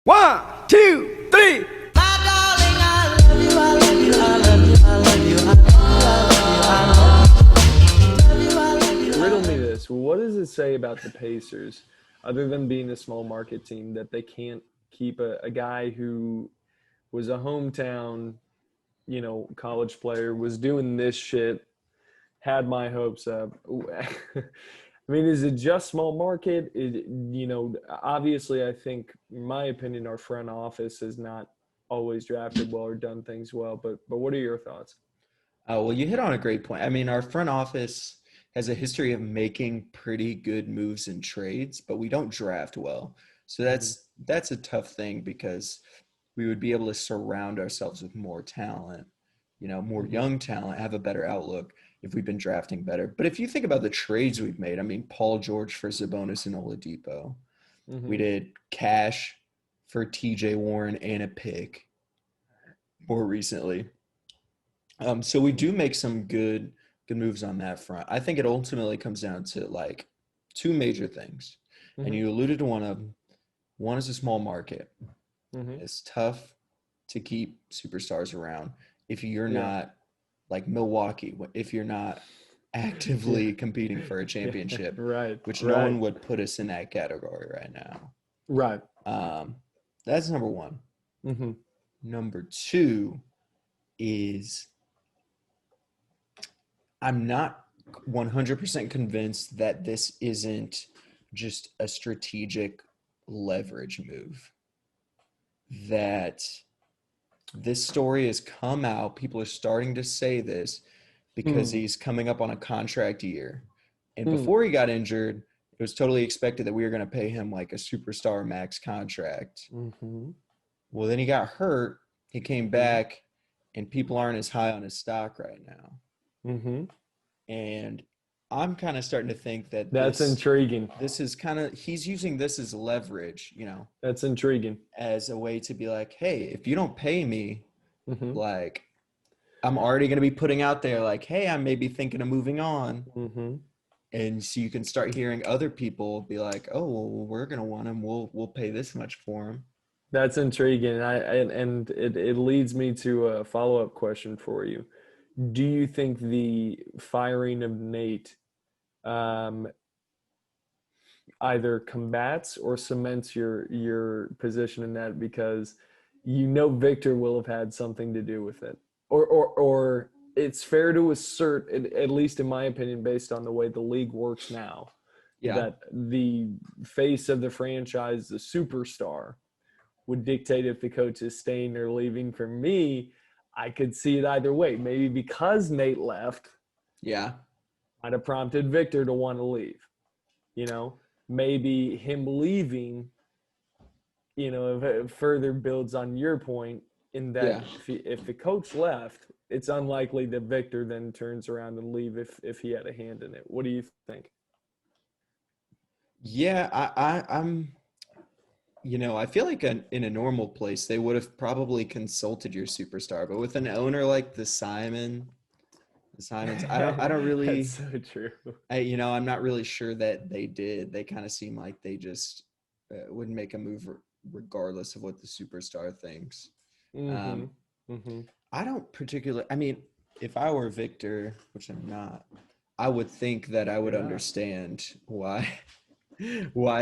One, two, three. Riddle me this. What does it say about the Pacers, other than being a small market team, that they can't keep a guy who was a hometown, college player, was doing this shit, had my hopes up. I mean, is it just small market? Obviously, I think, in my opinion, our front office has not always drafted well or done things well. But what are your thoughts? Well, you hit on a great point. I mean, our front office has a history of making pretty good moves and trades, but we don't draft well. So Hmm. that's a tough thing because we would be able to surround ourselves with more talent, more Hmm. young talent, have a better outlook if we've been drafting better. But if you think about the trades we've made, I mean, Paul George for Sabonis and Oladipo. We Hmm. did Cash for TJ Warren and a pick more recently. So we do make some good moves on that front. I think it ultimately comes down to like two major things, and Hmm. you alluded to one of them. One is a small market. Hmm. It's tough to keep superstars around if you're Yeah. not like Milwaukee, if you're not Yeah. actively competing for a Yeah. championship, Right. which no Right. one would put us in that category right now. Right. Um, that's number one. Hmm. Number two is I'm not 100% convinced that this isn't just a strategic leverage move. That this story has come out. People are starting to say this because Hmm. he's coming up on a contract year. And Hmm. before he got injured, it was totally expected that we were going to pay him like a superstar max contract. Hmm. Well, then he got hurt. He came Hmm. back, and people aren't as high on his stock right now. Hmm. And I'm kind of starting to think that That's this intriguing. this is kind of he's using this as leverage, That's intriguing. as a way to be like, hey, if you don't pay me, Hmm. like I'm already going to be putting out there like, hey, I'm maybe thinking of moving on. Hmm. And so you can start hearing other people be like, oh, well, we're going to want him. We'll pay this much for him. That's intriguing. And it leads me to a follow-up question for you. Do you think the firing of Nate um, either combats or cements your position in that, because Victor will have had something to do with it, or it's fair to assert, at least in my opinion, based on the way the league works now, Yeah. that the face of the franchise, the superstar, would dictate if the coach is staying or leaving. For me, I could see it either way. Maybe because Nate left Yeah. might have prompted Victor to want to leave. You know, maybe him leaving, if it further builds on your point, in that Yeah. if the coach left, it's unlikely that Victor then turns around and leave if he had a hand in it. What do you think? Yeah. I feel like in a normal place, they would have probably consulted your superstar, but with an owner like the Simons, I don't That's really, so true. I'm not really sure that they did. They kind of seem like they just wouldn't make a move regardless of what the superstar thinks. Mm-hmm. Um, Mm-hmm. I don't particularly, I mean, if I were Victor, which I'm not, I would think that I would You're not. understand why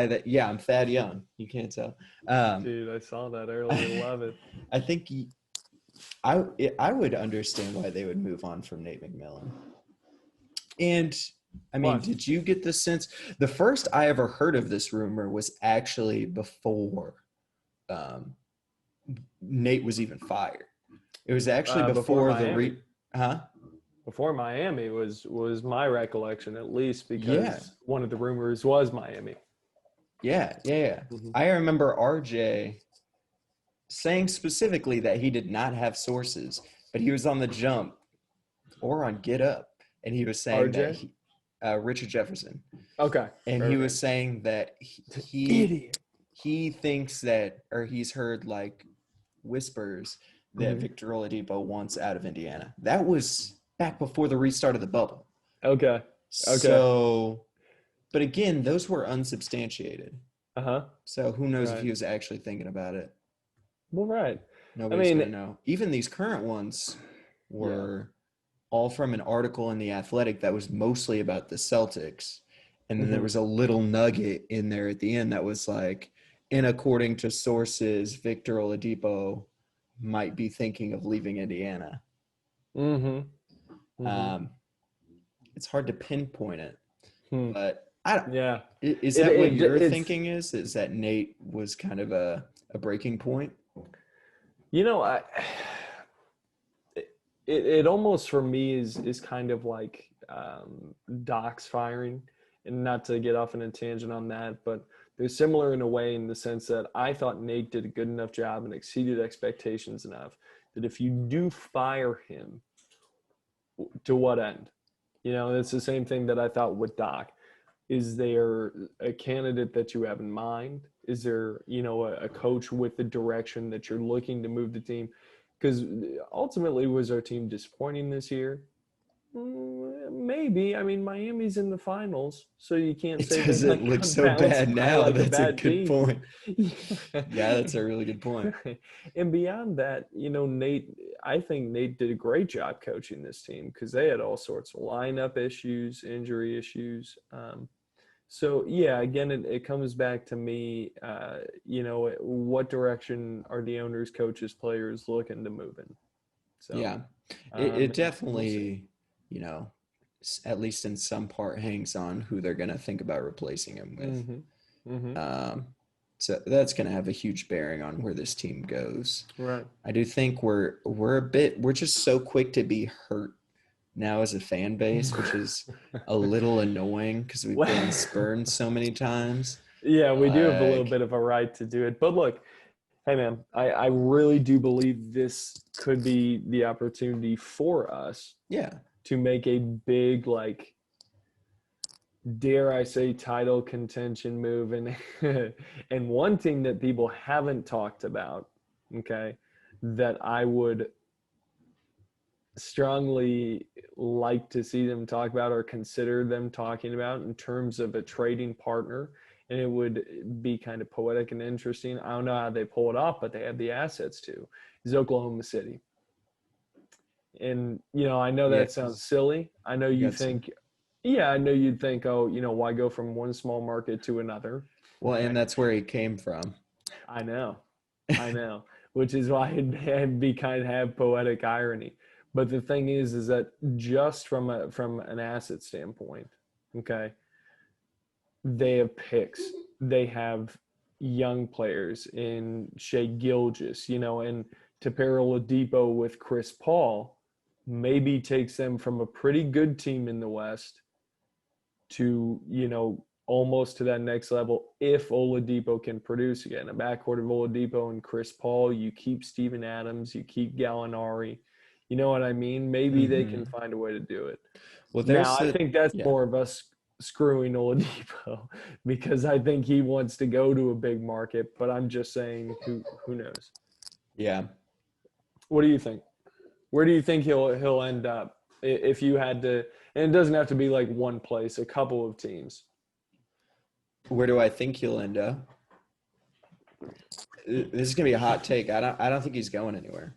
that, yeah, I'm Thad Young. You can't tell. Um, Dude, I saw that earlier. Love it. I think I would understand why they would move on from Nate McMillan. And I mean, Why? did you get the sense? The first I ever heard of this rumor was actually before um, Nate was even fired. It was actually Before before Miami. huh? Before Miami was my recollection, at least, Yeah, because one of the rumors was Miami. yeah. Hmm. I remember RJ saying specifically that he did not have sources, but he was on the jump or on Get Up, and he was saying that RJ. Richard Jefferson, Okay. and he was Perfect. saying that Idiot. he thinks that, or he's heard like whispers that Hmm. Victor Oladipo wants out of Indiana. That was back before the restart of the bubble. Okay. Okay. So, but again, those were unsubstantiated. Uh-huh. So who knows if Right. he was actually thinking about it? Well, right. I Nobody's mean, gonna know. Even these current ones yeah. were all from an article in The Athletic that was mostly about the Celtics. And then there Hmm. was a little nugget in there at the end that was like, and according to sources, Victor Oladipo might be thinking of leaving Indiana. Hmm. Hmm. Um, it's hard to pinpoint it, Hmm. but Yeah. is It, that what it you're it's thinking is that Nate was kind of a breaking point? you know, it almost for me is kind of like Doc's firing, and not to get off on a tangent on that, but they're similar in a way in the sense that I thought Nate did a good enough job and exceeded expectations enough that if you do fire him, to what end? You know, it's the same thing that I thought with Doc. Is there a candidate that you have in mind? Is there, a coach with the direction that you're looking to move the team? Because ultimately, was our team disappointing this year? Maybe. I mean, Miami's in the finals, so you can't It say they got doesn't look so bounced bad by now. like a That's a bad good team. point. Yeah, that's a really good point. And beyond that, I think Nate did a great job coaching this team because they had all sorts of lineup issues, injury issues. So yeah, again, it comes back to me. What direction are the owners, coaches, players looking to move in? So, Yeah, it and we'll see. definitely, you know, at least in some part hangs on who they're going to think about replacing him with. Mm-hmm. Mm-hmm. Um, so that's going to have a huge bearing on where this team goes. Right. I do think we're just so quick to be hurt now as a fan base, which is a little annoying because we've been Well, spurned so many times. yeah, we do have a little Like, bit of a right to do it. But look, hey man, I really do believe this could be the opportunity for us yeah, to make a big, like, dare I say, title contention move. And and one thing that people haven't talked about, okay, that I would strongly like to see them talk about or consider them talking about in terms of a trading partner, and it would be kind of poetic and interesting. I don't know how they pull it off, but they have the assets to, is Oklahoma City. And I know yeah, that sounds because silly. I know you you got some. think, yeah, I know you'd think, oh, why go from one small market to another? Well, Okay. and that's where he came from. I know. I know, which is why it'd be kind of have poetic irony. But the thing is that just from an asset standpoint, okay, they have picks. They have young players in Shea Gilgis, and to pair Oladipo with Chris Paul, maybe takes them from a pretty good team in the West to, almost to that next level if Oladipo can produce again. A backcourt of Oladipo and Chris Paul, you keep Steven Adams, you keep Gallinari. You know what I mean? Maybe they can Hmm. find a way to do it. Well, Now, there's I the think that's yeah, more of us screwing Oladipo because I think he wants to go to a big market, but I'm just saying who knows. yeah. What do you think? Where do you think he'll end up if you had to, and it doesn't have to be like one place, a couple of teams. Where do I think he'll end up? This is gonna be a hot take. I don't think he's going anywhere.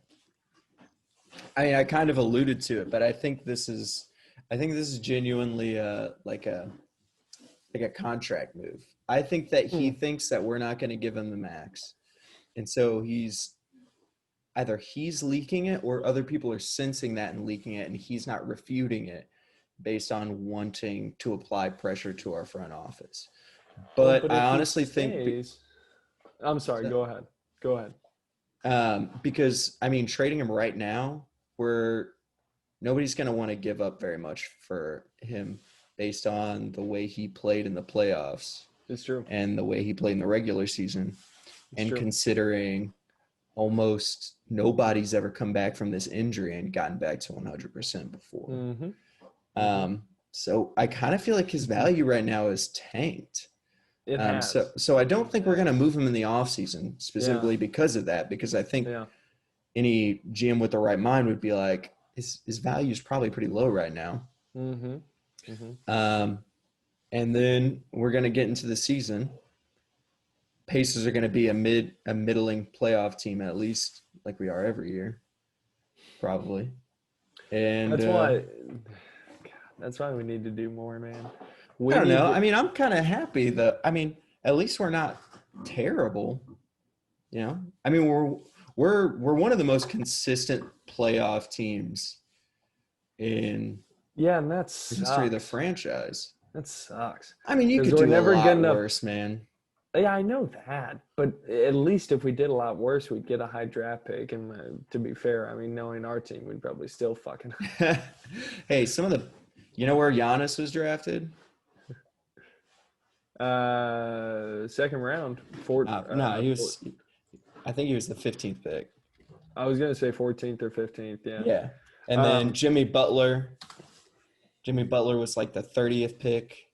I mean, I kind of alluded to it, but I think this is genuinely like a contract move. I think that he Hmm. thinks that we're not going to give him the max, and so he's leaking it or other people are sensing that and leaking it, and he's not refuting it based on wanting to apply pressure to our front office. Well, But but I if he honestly think stays, I'm sorry. Go ahead. Go ahead. because I mean, trading him right now, we're nobody's going to want to give up very much for him based on the way he played in the playoffs It's true. and the way he played in the regular season, It's and true. considering almost nobody's ever come back from this injury and gotten back to 100% before. Mm-hmm. Mm-hmm. So I kind of feel like his value right now is tanked. It So I don't it think we're going to has. move him in the offseason Yeah. specifically because of that, because I think Yeah. any GM with the right mind would be like, his value is probably pretty low right now. Mm-hmm. Mm-hmm. Um, and then we're going to get into the season. Pacers are going to be a middling playoff team at least, like we are every year, probably. And that's why we need to do more, man. I don't know. I mean, I'm kind of happy that at least we're not terrible. You know, I mean, we're one of the most consistent playoff teams in and that the history of the franchise. That sucks. I mean, you could do a lot worse, man. Yeah, I know that, but at least if we did a lot worse, we'd get a high draft pick. And to be fair, I mean, knowing our team, we'd probably still fucking. Hey, you know where Giannis was drafted? Second round. I think he was the 15th pick. I was gonna say 14th or 15th. Yeah. Yeah, and then Jimmy Butler. Jimmy Butler was like the 30th pick.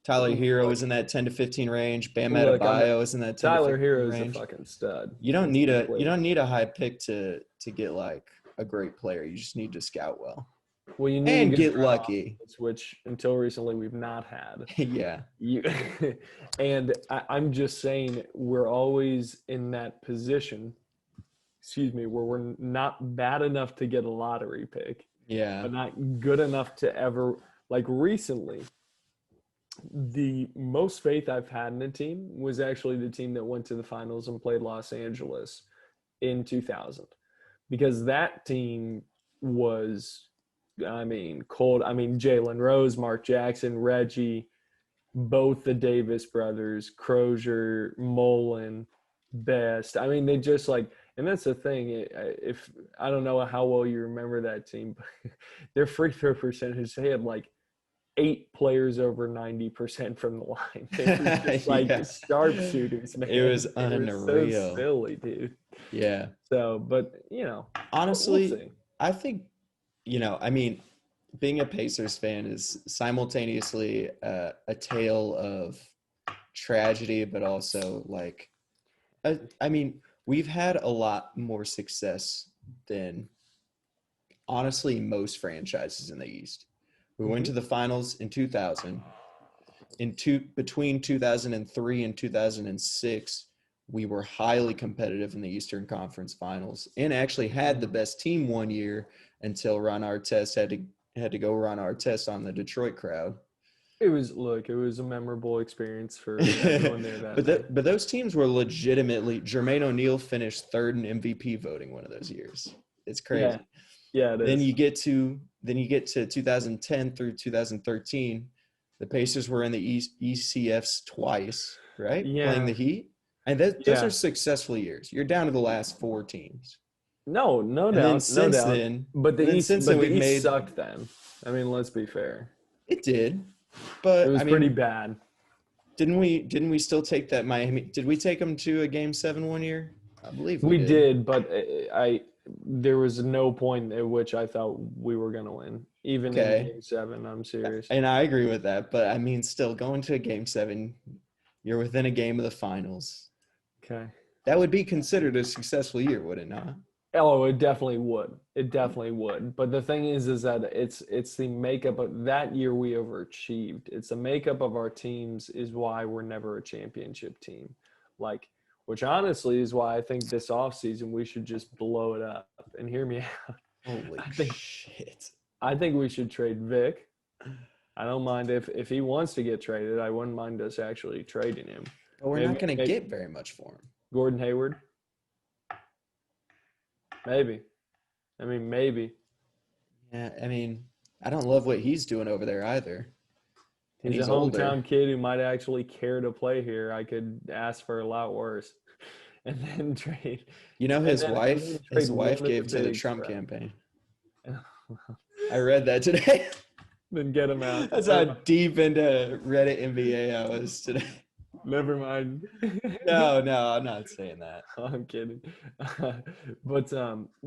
Tyler Hero was in that 10 to 15 range. Bam Adebayo was in that 10 Tyler to 15 Hero range. is a fucking stud. You don't need a high pick to get like a great player. You just need to scout well. Well, you need to get lucky, which until recently we've not had. Yeah. And I'm just saying we're always in that position. Excuse me, where we're not bad enough to get a lottery pick. Yeah. But not good enough to ever, like recently, the most faith I've had in a team was actually the team that went to the finals and played Los Angeles in 2000. Because that team was, cold. Jalen Rose, Mark Jackson, Reggie, both the Davis brothers, Crozier, Mullen, Best. They just like, and that's the thing. If I don't know how well you remember that team, but their free throw percentage, they had like 8 players over 90% from the line. It was just sharpshooters, man. It was unreal. So silly, dude. Yeah. So, but honestly, we'll I think, being a Pacers fan is simultaneously a tale of tragedy, but also like, we've had a lot more success than honestly most franchises in the East. We went to the finals in 2000. Between 2003 and 2006, we were highly competitive in the Eastern Conference Finals and actually had the best team one year until Ron Artest had to go Ron Artest on the Detroit crowd. It was a memorable experience for everyone there. But those teams were legitimately. Jermaine O'Neal finished 3rd in MVP voting one of those years. It's crazy. Yeah, it is. Then you get to 2010 through 2013. The Pacers were in the ECFs twice, right? Yeah. Playing the Heat. And those are successful years. You're down to the last 4 teams. No doubt. But the East sucked then. Let's be fair. It did. But it was pretty bad. Didn't we still take that Miami? Did we take them to a Game 7 one year? I believe we did, but there was no point at which I thought we were going to win, even in Game 7. I'm serious. And I agree with that, but still going to a Game 7, you're within a game of the finals. Okay. That would be considered a successful year, would it not? Oh, it definitely would. It definitely would. But the thing is that it's the makeup of that year we overachieved. It's the makeup of our teams is why we're never a championship team. Which honestly is why I think this offseason we should just blow it up. And hear me out. Holy shit. I think we should trade Vic. I don't mind if he wants to get traded. I wouldn't mind us actually trading him. But we're not going to get very much for him. Gordon Hayward. Maybe. Maybe. Yeah, I don't love what he's doing over there either. He's a hometown kid who might actually care to play here. I could ask for a lot worse. And then trade. His wife gave to the Trump campaign. I read that today. Then get him out. That's how deep into Reddit NBA I was today. Never mind. No, I'm not saying that. I'm kidding. But,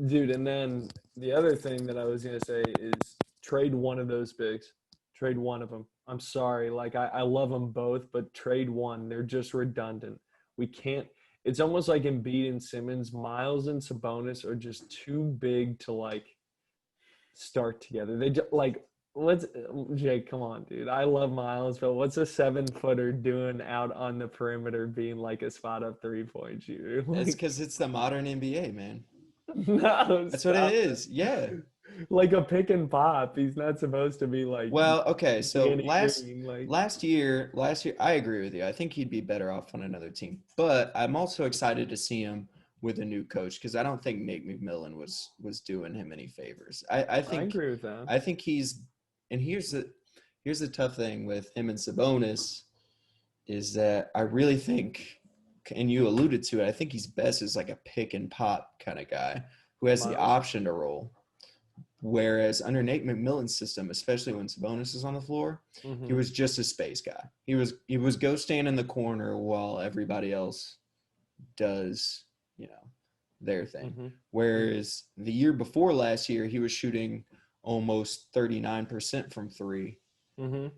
dude, and then the other thing that I was going to say is trade one of those bigs. Trade one of them. I'm sorry. I love them both, but trade one. They're just redundant. We can't – it's almost like Embiid and Simmons. Miles and Sabonis are just too big to, start together. They just, what's Jake? Come on, dude. I love Miles, but what's a 7-footer doing out on the perimeter, being like a spot up 3-point shooter? It's Like, because it's the modern NBA, man. no, That's what it stop is. Yeah. it. Like a pick and pop. He's not supposed to be like Well, okay. So Danny last Green. Like, last year, I agree with you. I think he'd be better off on another team. But I'm also excited to see him with a new coach because I don't think Nate McMillan was doing him any favors. I agree with that. I think he's, and here's the tough thing with him and Sabonis is that I really think, and you alluded to it, I think he's best as like a pick and pop kind of guy who has the Miles. option to roll. Whereas under Nate McMillan's system, especially when Sabonis is on the floor, he was just a space guy. He was go stand in the corner while everybody else does, their thing. Whereas the year before last year, he was shooting almost 39% from three.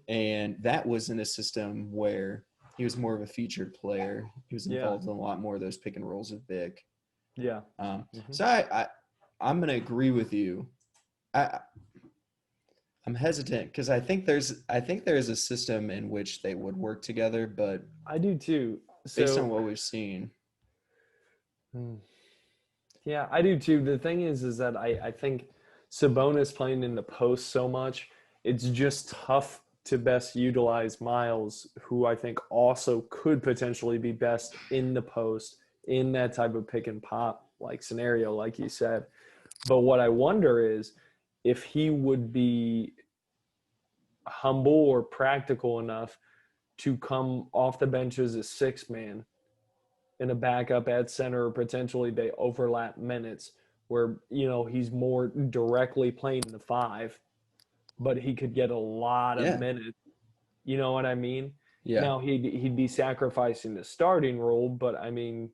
And that was in a system where he was more of a featured player. He was involved in a lot more of those pick and rolls with Vic. Yeah. So I'm going to agree with you. I'm hesitant because I think there's a system in which they would work together, but I do too. based on what we've seen. Yeah, I do too. The thing is that I think Sabonis playing in the post so much, it's just tough to best utilize Miles, who I think also could potentially be best in the post in that type of pick and pop like scenario, like you said. But what I wonder is if he would be humble or practical enough to come off the bench as a 6-man in a backup at center, or potentially they overlap minutes where, he's more directly playing the 5, but he could get a lot of minutes. You know what I mean? Yeah. Now he'd be sacrificing the starting role, but I mean,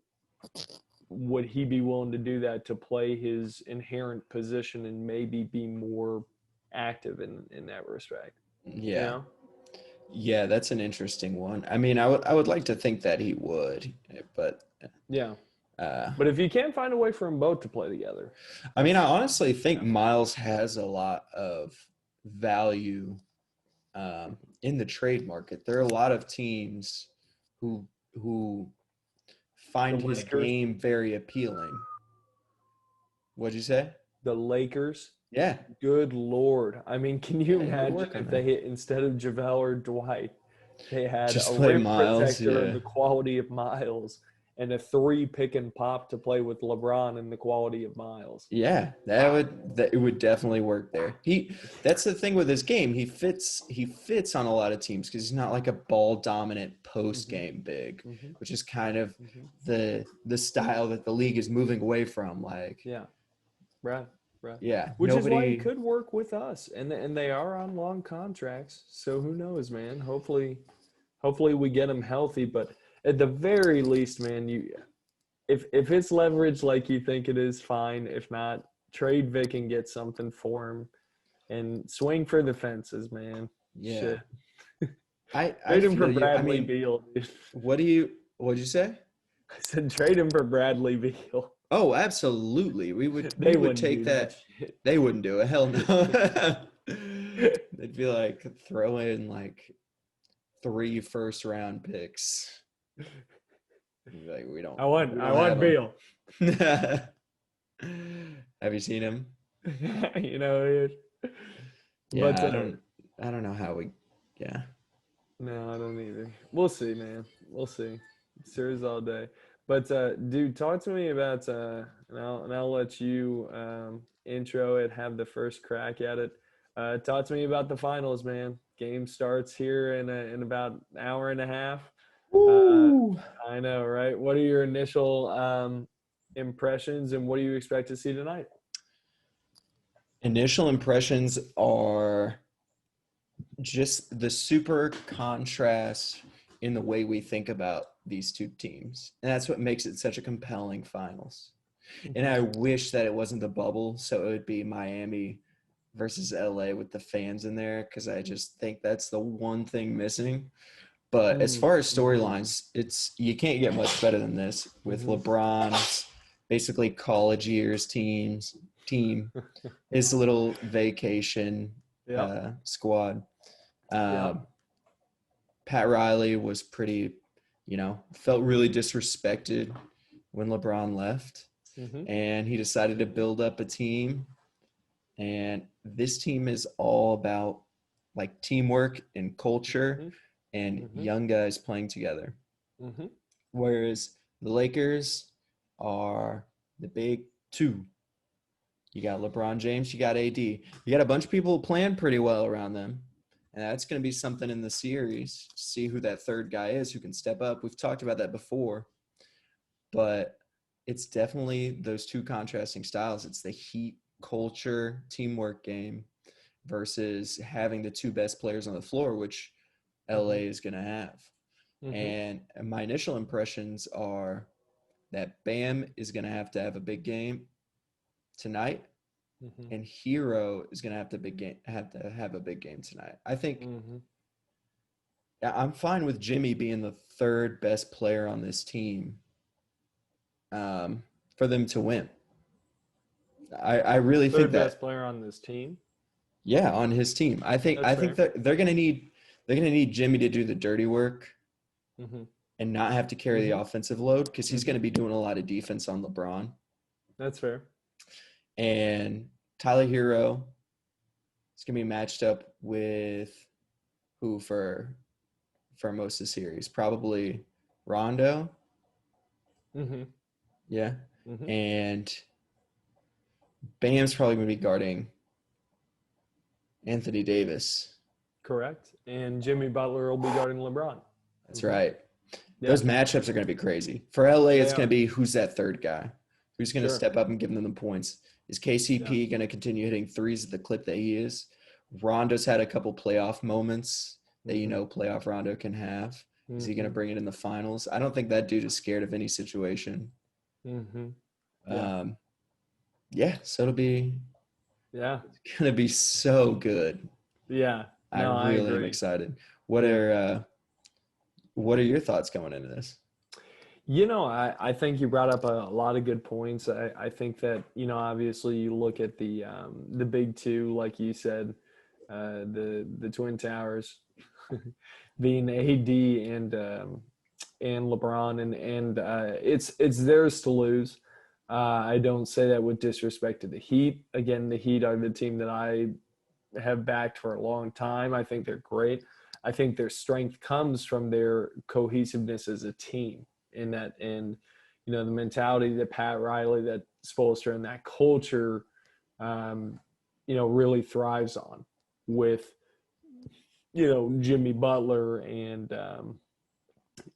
would he be willing to do that to play his inherent position and maybe be more active in that respect? Yeah. Yeah, that's an interesting one. I mean, I would like to think that he would, but yeah. But if you can't find a way for them both to play together, I mean, I honestly think Miles has a lot of value in the trade market. There are a lot of teams who find his game very appealing. What'd you say? The Lakers. Yeah. Good Lord. I mean, can you imagine if they hit, instead of JaVale or Dwight, they had just a play rim Miles, protector of the quality of Miles and a 3 pick and pop to play with LeBron and the quality of Miles. Yeah, it would definitely work there. That's the thing with his game. He fits on a lot of teams because he's not like a ball dominant post game big, which is kind of the style that the league is moving away from. Like, right. Yeah, which is why he could work with us, and they are on long contracts. So who knows, man? Hopefully we get him healthy. But at the very least, man, if it's leverage like you think it is, fine. If not, trade Vic and get something for him, and swing for the fences, man. Yeah. Shit. I trade him for Bradley Beal. What'd you say? I said trade him for Bradley Beal. Oh, absolutely. We would take that. They wouldn't do it. Hell no. They'd be like, throw in like 3 first-round picks. Like, we don't. I want Beal. Have you seen him? Dude. Yeah, but I don't know how we. Yeah. No, I don't either. We'll see, man. We'll see. Serious all day. But dude, talk to me about and I'll let you intro it, have the first crack at it. Talk to me about the finals, man. Game starts here in about an hour and a half. I know, right? What are your initial impressions, and what do you expect to see tonight? Initial impressions are just the super contrast in the way we think about these two teams. And that's what makes it such a compelling finals. And I wish that it wasn't the bubble, so it would be Miami versus LA with the fans in there, because I just think that's the one thing missing. But as far as storylines, you can't get much better than this with LeBron's basically college years team, his little vacation Yep. squad. Yep. Pat Riley was pretty, felt really disrespected when LeBron left, Mm-hmm. and he decided to build up a team. And this team is all about like teamwork and culture and Mm-hmm. young guys playing together. Mm-hmm. Whereas the Lakers are the big two. You got LeBron James, you got AD. You got a bunch of people playing pretty well around them. And that's going to be something in the series. See who that third guy is who can step up. We've talked about that before, but it's definitely those two contrasting styles. It's the Heat culture teamwork game versus having the two best players on the floor, which LA is going to have. Mm-hmm. And my initial impressions are that Bam is going to have a big game tonight, Mm-hmm. and Hero is going to have a big game tonight. I think Mm-hmm. I'm fine with Jimmy being the third best player on this team for them to win. I really think Third that, best player on this team. yeah, on his team. I think That's fair. that they're gonna need Jimmy to do the dirty work Mm-hmm. and not have to carry the offensive load because he's Mhm. gonna be doing a lot of defense on LeBron. That's fair. And Tyler Hero is gonna be matched up with who for most of the series? Probably Rondo. Mm-hmm. Yeah. Mm-hmm. And Bam's probably gonna be guarding Anthony Davis. Correct. And Jimmy Butler will be guarding LeBron. That's right. Yeah. Those matchups are going to be crazy. For LA, it's They going to are. be who's that third guy? Who's going to Sure. step up and give them the points? Is KCP going to continue hitting threes at the clip that he is? Rondo's had a couple playoff moments that playoff Rondo can have. Is he going to bring it in the finals? I don't think that dude is scared of any situation. Mm-hmm. Yeah, so it'll be Yeah. it's going to be so good. Yeah. No, I really am agree. excited. What are your thoughts going into this? I think you brought up a lot of good points. I think that, obviously you look at the big two, like you said, the Twin Towers being AD and LeBron, and it's theirs to lose. I don't say that with disrespect to the Heat. Again, the Heat are the team that I have backed for a long time. I think they're great. I think their strength comes from their cohesiveness as a team, and the mentality that Pat Riley, that Spoelstra, and that culture, really thrives on with, Jimmy Butler and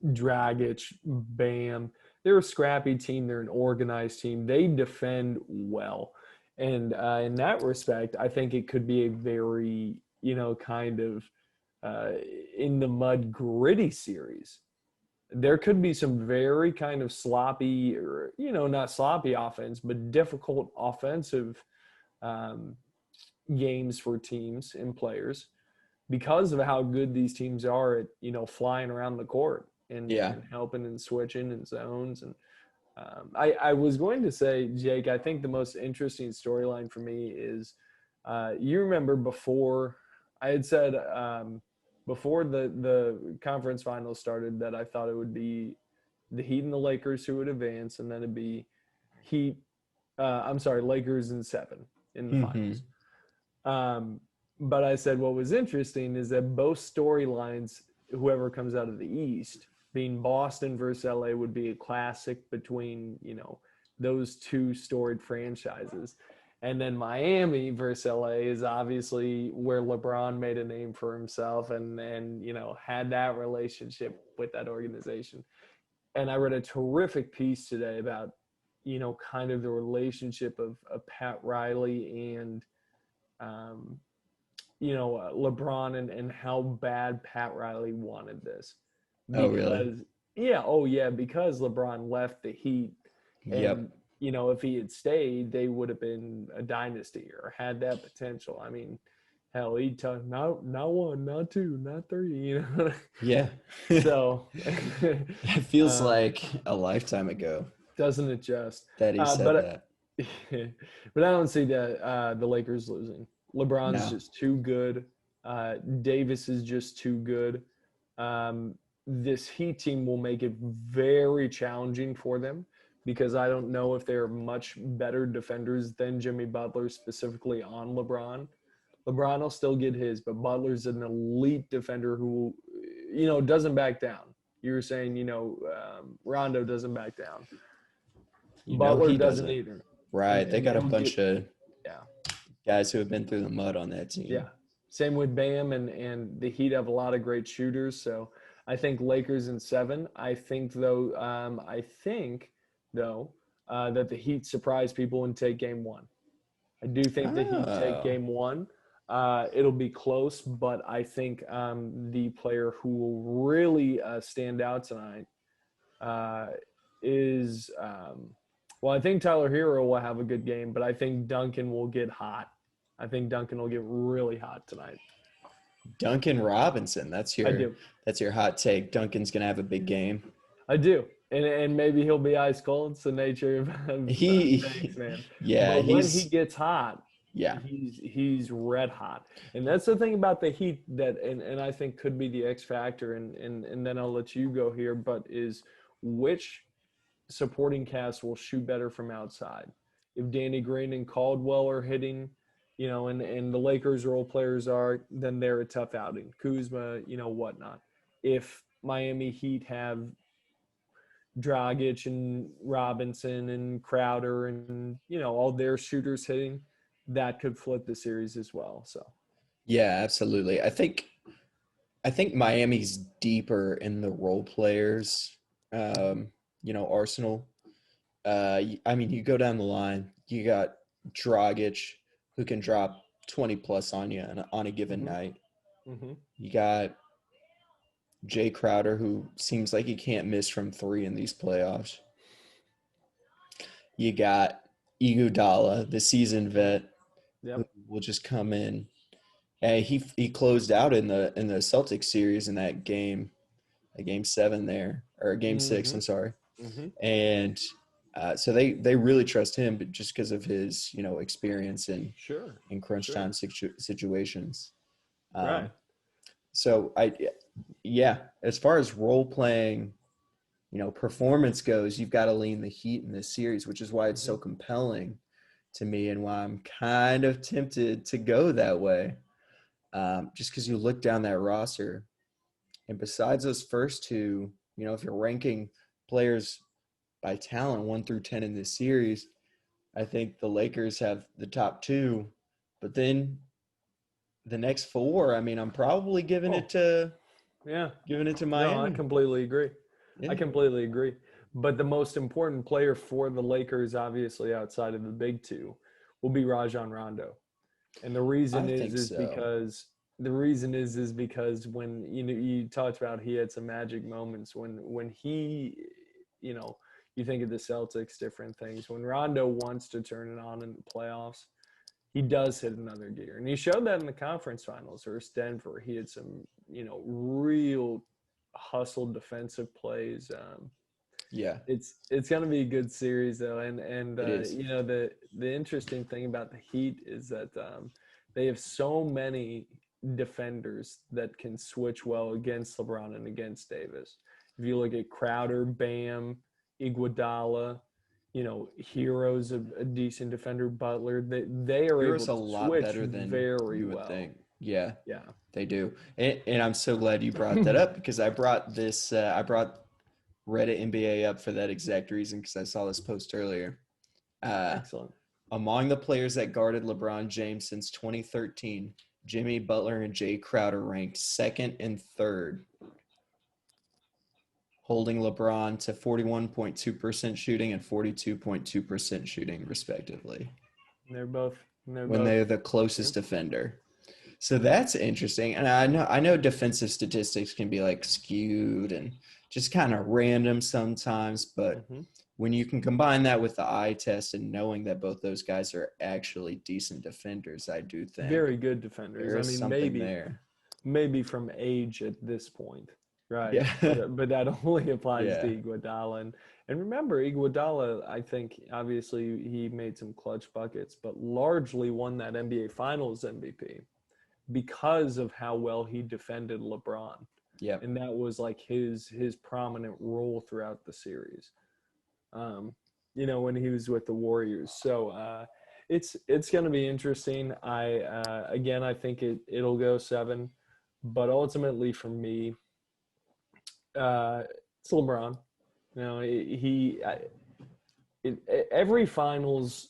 Dragic, Bam. They're a scrappy team. They're an organized team. They defend well. And in that respect, I think it could be a very, kind of in the mud, gritty series. There could be some very kind of sloppy, or, not sloppy offense, but difficult offensive games for teams and players because of how good these teams are at, flying around the court and helping and switching and zones. And I was going to say, Jake, I think the most interesting storyline for me is you remember before I had said before the conference finals started that I thought it would be the Heat and the Lakers who would advance, and then it'd be Lakers in 7 in the finals. But I said what was interesting is that both storylines, whoever comes out of the East, being Boston versus LA, would be a classic between, those two storied franchises. And then Miami versus LA is obviously where LeBron made a name for himself and had that relationship with that organization. And I read a terrific piece today about, kind of the relationship of Pat Riley and, LeBron and how bad Pat Riley wanted this. Oh, really? Yeah. Because LeBron left the Heat and, if he had stayed, they would have been a dynasty or had that potential. I mean, hell, he'd talk, not 1, not 2, not 3, Yeah. So it feels like a lifetime ago. Doesn't it just? That he said that. But I don't see the Lakers losing. LeBron's No. just too good. Davis is just too good. This Heat team will make it very challenging for them because I don't know if they're much better defenders than Jimmy Butler, specifically on LeBron. LeBron will still get his, but Butler's an elite defender who, doesn't back down. You were saying, Rondo doesn't back down. Butler he doesn't doesn't. either. Right. They got a he'll bunch of yeah. guys who have been through the mud on that team. Yeah. Same with Bam, and the Heat have a lot of great shooters. So I think Lakers in 7. I think though that the Heat surprise people and take game 1. I do think the Heat take Oh. game 1. It'll be close, but I think the player who will really stand out tonight is I think Tyler Hero will have a good game, but I think Duncan will get hot. I think Duncan will get really hot tonight. Duncan Robinson, that's I do. your hot take. Duncan's gonna have a big game. I do. And maybe he'll be ice cold. It's the nature of thanks, man. Yeah, but when he gets hot, yeah, he's red hot. And that's the thing about the Heat that and I think could be the X factor, and then I'll let you go here, but is which supporting cast will shoot better from outside. If Danny Green and Caldwell are hitting, and the Lakers role players are, then they're a tough outing. Kuzma, whatnot. If Miami Heat have Dragic and Robinson and Crowder and, all their shooters hitting, that could flip the series as well. So, yeah, absolutely. I think Miami's deeper in the role players. Arsenal. You go down the line, you got Dragic, who can drop 20 plus on you on a given night. Mm-hmm. You got Jay Crowder, who seems like he can't miss from 3 in these playoffs. You got Iguodala, the seasoned vet, who will just come in. And he closed out in the Celtics series in that game 7 there, or game 6. I'm sorry. Mm-hmm. And so they really trust him, but just because of his experience in crunch time situations. Right. So as far as role playing, performance goes, you've got to lean the Heat in this series, which is why it's so compelling to me and why I'm kind of tempted to go that way. Just because you look down that roster, and besides those first two, if you're ranking players by talent 1 through 10 in this series, I think the Lakers have the top 2, but then the next 4, I'm probably giving it to Miami. No, I completely agree. Yeah. I completely agree. But the most important player for the Lakers, obviously outside of the big 2, will be Rajon Rondo. And the reason is because when you talked about he had some magic moments when he you think of the Celtics, different things. When Rondo wants to turn it on in the playoffs, he does hit another gear. And he showed that in the conference finals versus Denver. He had some, real hustled defensive plays. Yeah. It's going to be a good series though. And it is. The interesting thing about the Heat is that they have so many defenders that can switch well against LeBron and against Davis. If you look at Crowder, Bam, Iguodala, Hero's a decent defender. Butler, they are Hero's able to a lot switch better than very you would well. think. Yeah, yeah, they do. And I'm so glad you brought that up because I brought this. I brought Reddit NBA up for that exact reason because I saw this post earlier. Excellent. Among the players that guarded LeBron James since 2013, Jimmy Butler and Jay Crowder ranked 2nd and 3rd, holding LeBron to 41.2% shooting and 42.2% shooting, respectively. They're both they're the closest defender. So that's interesting. And I know defensive statistics can be like skewed and just kind of random sometimes, but when you can combine that with the eye test and knowing that both those guys are actually decent defenders, I do think very good defenders. Maybe from age at this point, right? Yeah. but that only applies to Iguodala And remember, Iguodala, I think obviously he made some clutch buckets, but largely won that NBA Finals MVP because of how well he defended LeBron. Yep. And that was like his prominent role throughout the series. When he was with the Warriors. So it's going to be interesting. I think it'll go 7, but ultimately for me, it's LeBron. Every finals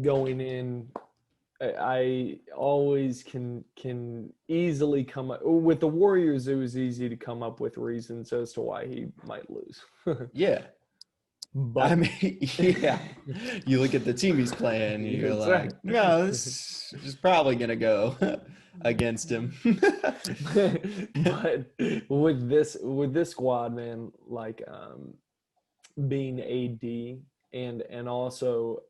going in, I always can easily come up with the Warriors. It was easy to come up with reasons as to why he might lose. Yeah. But I mean, yeah. You look at the team he's playing, you're That's like, right. no, this is probably gonna go against him. But with this squad, man, like being AD and also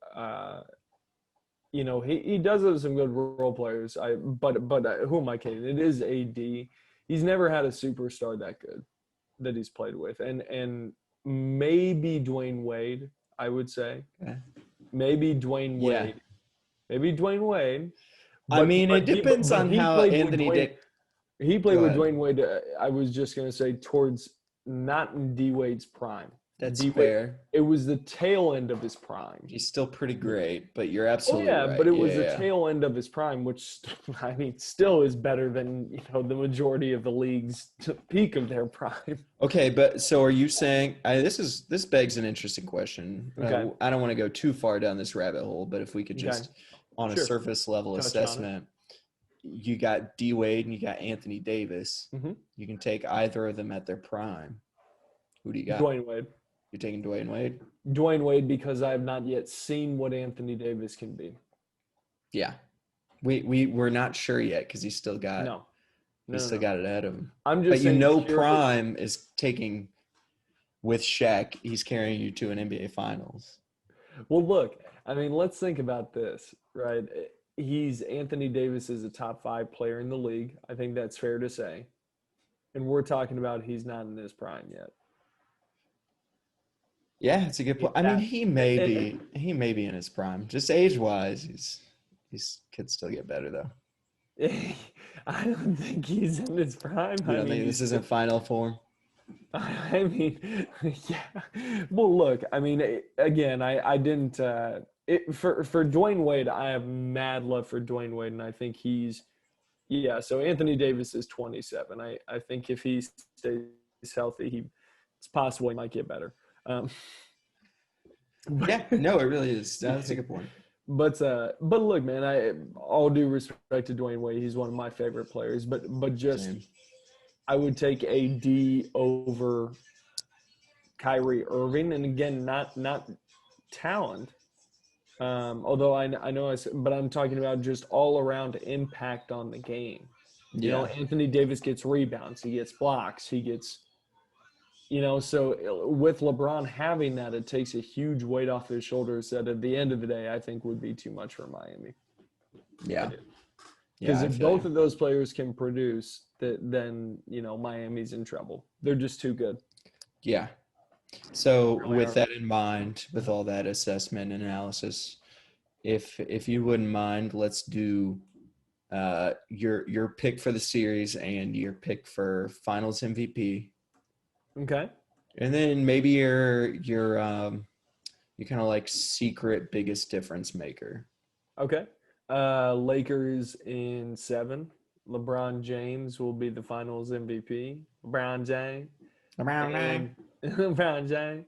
he does have some good role players. But who am I kidding? It is AD. He's never had a superstar that good that he's played with, and maybe Dwayne Wade, I would say. Okay. Maybe Dwayne Yeah. Wade. Maybe Dwayne Wade. I mean, it depends on he how played with Anthony Dwayne. Dick. He played Go with ahead. Dwayne Wade. I was just going to say towards not in D Wade's prime. That's D-Wade, fair. It was the tail end of his prime. He's still pretty great, but you're Oh absolutely yeah, right. but it was Yeah, the yeah. tail end of his prime, which I mean still is better than the majority of the league's peak of their prime. Okay, but so are you saying this begs an interesting question? Okay. I don't want to go too far down this rabbit hole, but if we could just on a Sure. surface level Touch on it. assessment, you got D Wade and you got Anthony Davis. Mhm. You can take either of them at their prime. Who do you got? Dwayne Wade. You're taking Dwayne Wade? Dwayne Wade because I have not yet seen what Anthony Davis can be. Yeah. We're not sure yet because he's still got No. got it ahead of him. I'm just But saying purely- Prime is taking with Shaq, he's carrying you to an NBA Finals. Well, look, I mean, let's think about this, right? Anthony Davis is a top 5 player in the league. I think that's fair to say. And we're talking about he's not in his prime yet. Yeah, it's a good point. I mean, he may be in his prime. Just age-wise, he's could still get better though. I don't think he's in his prime. You don't think this isn't final form? I mean, yeah. Well, look, I mean, again, I didn't for Dwayne Wade, I have mad love for Dwayne Wade, and I think so Anthony Davis is 27. I think if he stays healthy, it's possible he might get better. Yeah, no, it really is. That's a good point. But look, man, all due respect to Dwayne Wade, he's one of my favorite players. But just Same. I would take AD over Kyrie Irving, and again, not talent. Although I know but I'm talking about just all around impact on the game. Yeah. Anthony Davis gets rebounds, he gets blocks, he gets. So with LeBron having that, it takes a huge weight off his shoulders that at the end of the day, I think would be too much for Miami. Yeah. Because I if feel both you. of those players can produce, then Miami's in trouble. They're just too good. Yeah. So Really with are. that in mind, with all that assessment and analysis, if you wouldn't mind, let's do your pick for the series and your pick for Finals MVP. Okay. And then maybe your kind of like secret biggest difference maker. Okay. Lakers in 7. LeBron James will be the Finals MVP. LeBron James. LeBron James.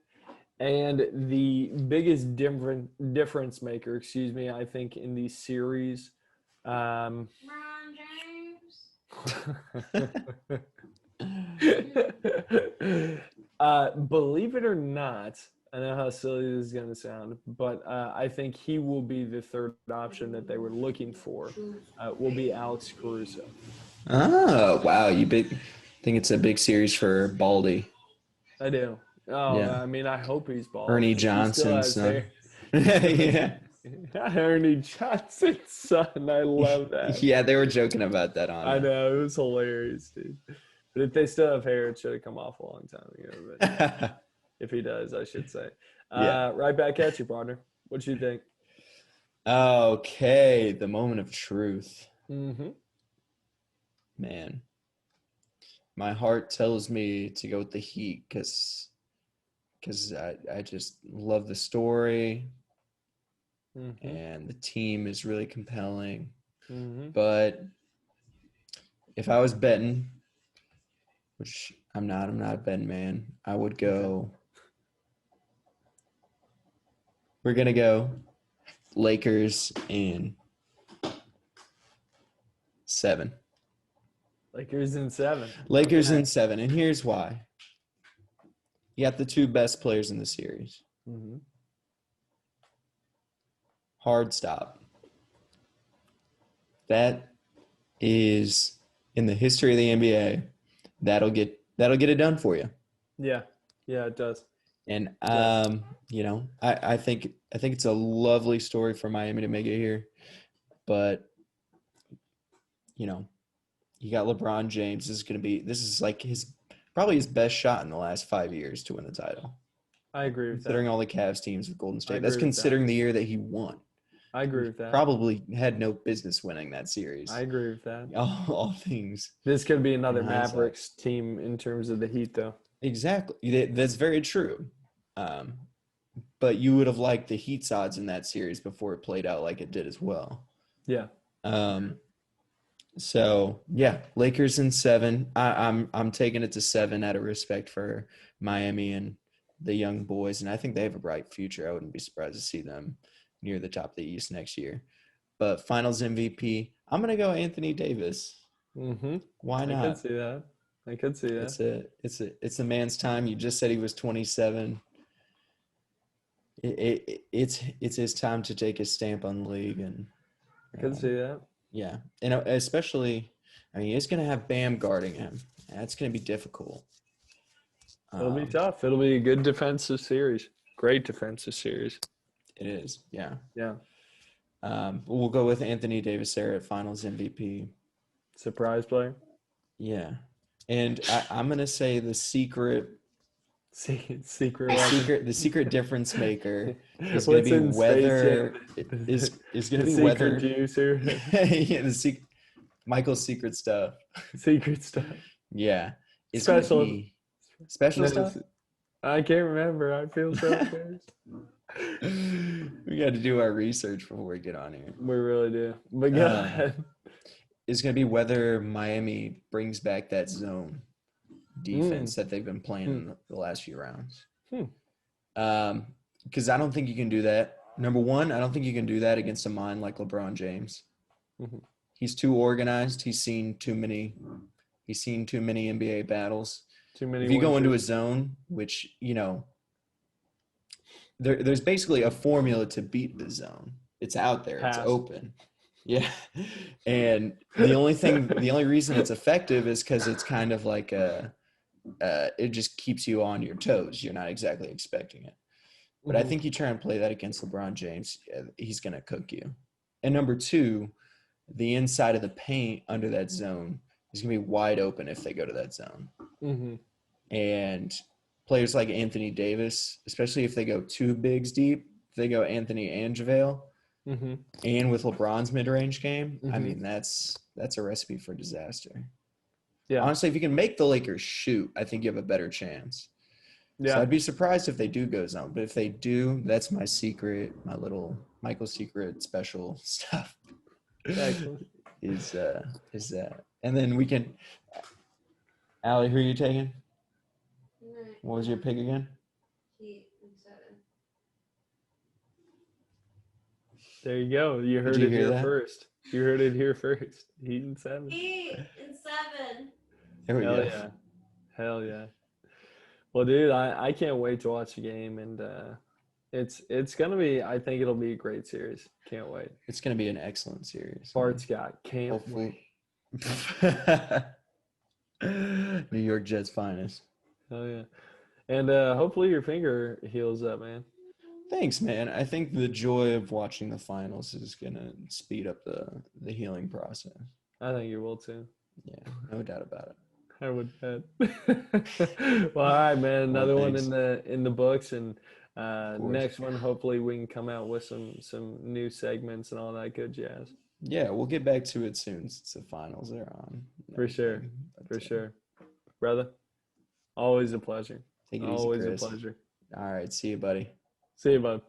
And the biggest difference maker, I think, in the series. LeBron James. Believe it or not, I know how silly this is going to sound, but I think he will be the third option that they were looking for. Will be Alex Caruso. Oh, wow. Think it's a big series for Baldy. I do. Oh, Yeah. I mean, I hope he's bald. Ernie He still Johnson's has son. hair. Yeah. Ernie Johnson's son. I love that. Yeah, they were joking about that on I it. know. It was hilarious, dude. But if they still have hair, it should have come off a long time ago. But If he does, I should say. Yeah. Right back at you, partner. What you think? Okay, the moment of truth. Mm-hmm. Man, my heart tells me to go with the Heat because I just love the story Mm-hmm. and the team is really compelling. Mm-hmm. But if I was betting, which I'm not a betting man, I would go. We're gonna go Lakers in 7. Lakers in 7. Lakers Okay. in 7, and here's why. You got the two best players in the series. Mm-hmm. Hard stop. That is in the history of the NBA. That'll get it done for you. Yeah. Yeah, it does. And Yeah. I think it's a lovely story for Miami to make it here. But you got LeBron James. This is like probably his best shot in the last 5 years to win the title. I agree with that. Considering all the Cavs teams with Golden State. agree That's with that. considering the year that he won. I agree with that. Probably had no business winning that series. I agree with that. All things. This could be another in hindsight. Mavericks team in terms of the Heat, though. Exactly. That's very true. But you would have liked the Heat's odds in that series before it played out like it did as well. Yeah. So yeah, Lakers in 7. I'm taking it to 7 out of respect for Miami and the young boys, and I think they have a bright future. I wouldn't be surprised to see them near the top of the East next year. But Finals MVP, I'm gonna go Anthony Davis. Mm-hmm. Why not? I could see that. It's a man's time. You just said he was 27. It's his time to take his stamp on the league, and I could see that. yeah, and especially, I mean, he's gonna have Bam guarding him. That's gonna be difficult. It'll be tough. It'll be a good defensive series. Great defensive series. It is, yeah. Yeah. We'll go with Anthony Davis there at Finals MVP. Surprise player. Yeah, and I'm gonna say the secret difference maker is going to be whether is going to be whether juicer. Yeah, Michael's secret stuff. Secret stuff. Yeah, it's special stuff. I can't remember. I feel so embarrassed. We got to do our research before we get on here. We really do. But go ahead. It's going to be whether Miami brings back that zone defense that they've been playing in the last few rounds. Because I don't think you can do that. Number one, I don't think you can do that against a mind like LeBron James. Mm-hmm. He's too organized. He's seen too many NBA battles. Too many. If you go into a zone, which there's basically a formula to beat the zone. It's out there. It's open. Yeah. And the only reason it's effective is because it's kind of like it just keeps you on your toes. You're not exactly expecting it. But I think you try and play that against LeBron James, he's going to cook you. And number two, the inside of the paint under that zone is going to be wide open if they go to that zone. Mm-hmm. And players like Anthony Davis, especially if they go two bigs deep, if they go Anthony and JaVale, and with LeBron's mid-range game, I mean, that's a recipe for disaster. Yeah. Honestly, if you can make the Lakers shoot, I think you have a better chance. Yeah. So I'd be surprised if they do go zone, but if they do, that's my little Michael secret special stuff. Excellent. Is that. And then we can Allie, who are you taking? What was your pick again? Heat in 7. There you go. You heard it here first. You heard it here first. Heat in 7. Heat in 7. There we go. Yeah. Hell yeah. Well, dude, I can't wait to watch the game, and it's gonna be. I think it'll be a great series. Can't wait. It's gonna be an excellent series. Bart Scott, can't wait. New York Jets finest. Oh yeah, and hopefully your finger heals up, man. Thanks, man. I think the joy of watching the finals is gonna speed up the healing process. I think you will too. Yeah, no doubt about it. I would bet. Well, all right, man. Another one thanks. in the books, and course. next one, hopefully, we can come out with some new segments and all that good jazz. Yeah, we'll get back to it soon since the finals are on. and For sure. everything. For But, sure, brother. Always a pleasure. Take it easy, Always a Chris. pleasure. All right, see you, buddy. See you, bud.